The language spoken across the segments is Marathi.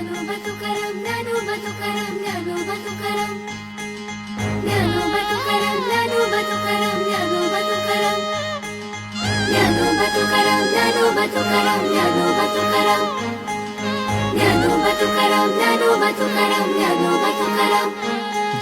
ज्ञानोबा तुकाराम ज्ञानोबा तुकाराम ज्ञानोबा तुकाराम ज्ञानोबा तुकाराम ज्ञानोबा तुकाराम ज्ञानोबा तुकाराम ज्ञानोबा तुकाराम ज्ञानोबा तुकाराम ज्ञानोबा तुकाराम ज्ञानोबा तुकाराम ज्ञानोबा तुकाराम ज्ञानोबा तुकाराम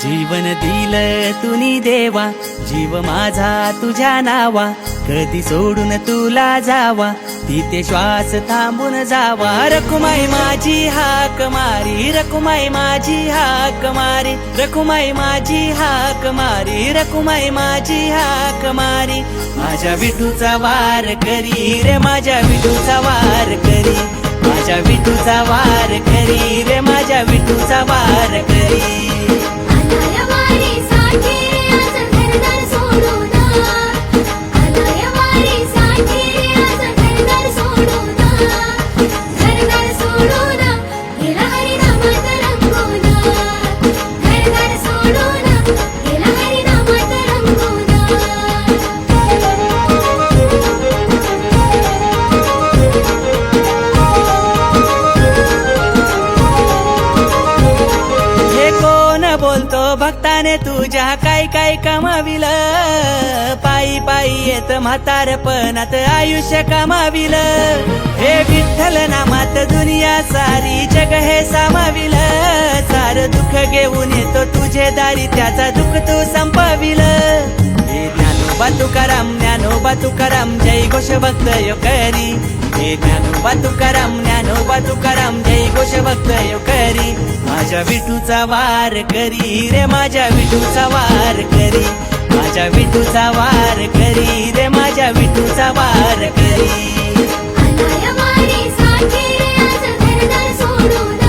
जीवन दिलं तुनी देवा, जीव माझा तुझ्या नावा, कधी सोडून तुला जावा, तिथे श्वास थांबून जावा. रखुमाई माझी हाक मारी, रखुमाई माझी हाक मारी, रखुमाई माझी हाक मारी, रखुमाई माझी हाक मारी. माझ्या विठूचा वार करी रे, माझ्या विठूचा वार करी, माझ्या विठूचा वार करी रे, माझ्या विठूचा वार करी. आलाय वारी साठी रे आज घरदार सोडून, आलाय वारी साठी रे आज घरदार सोडून, घरदार सोडून गेला हरिनामात रंगून, घरदार सोडून गेला हरिनामात रंगून. हे कोण बोलतो भक्ताने तुझ्या काय काय कमाविलं, पायी पायी येत म्हातारपणात आयुष्य कमाविलं. हे विठ्ठल नामात दुनिया सारी जग हे सामाविलं, सार दुःख घेऊन येतो तुझे दारी, त्याचा दुःख तू संपविलं. हे ज्ञानोबा तुकाराम ज्ञानोबा तुकाराम जय घोष भक्त यो करी. हे ज्ञानोबा तुकाराम ज्ञानोबा तुकाराम जय घोष भक्त यो करी. माझ्या विठूचा वार करी रे, माझ्या विठूचा वार करी, माझ्या विठूचा वार करी रे, माझ्या विठूचा वार करी. आलाय वारी साठी रे आज घरदार सोडून,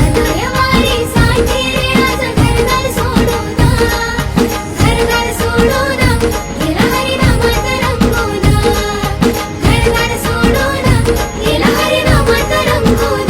आलाय वारी साठी रे आज घरदार सोडून, घरदार सोडून गेला हरिनामात रंगून, घरदार सोडून गेला हरिनामात रंगून.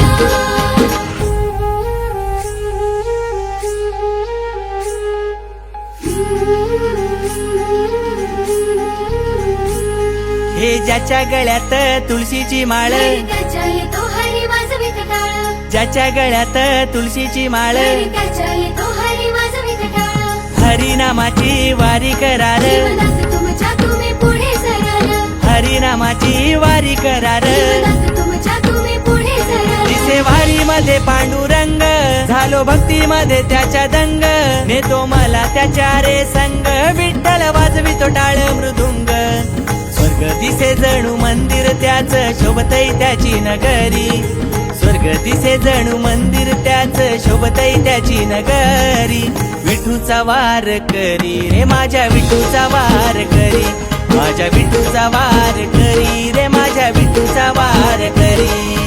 हे ज्याच्या गळ्यात तुळशीची माळ, त्याच्या येतो हरी वाजवीत टाळ, ज्याच्या गळ्यात तुळशीची माळ, त्याच्या येतो हरी वाजवीत टाळ. हरिनामाची वारी करार, जीवनात तुमच्या तुम्ही पुढे सरळ, हरिनामाची वारी करार. जीवनात तुमच्या तुम्ही पुढे सरळ. दिसे वारी मध्ये पांडुरंग, झालो भक्ती मध्ये त्याच्या दंग, नेतो मला त्याच्या रे संग. विठ्ठल वाजवितो टाळ मृदुंग, स्वर्ग दिसे जणू मंदिर त्याच, शोभतई त्याची नगरी. स्वर्ग दिसे जणू मंदिर त्याच, शोभतई त्याची नगरी. विठूचा वार करी रे, माझ्या विठूचा वार करी, माझ्या विठूचा वार करी रे, माझ्या विठूचा वार करी.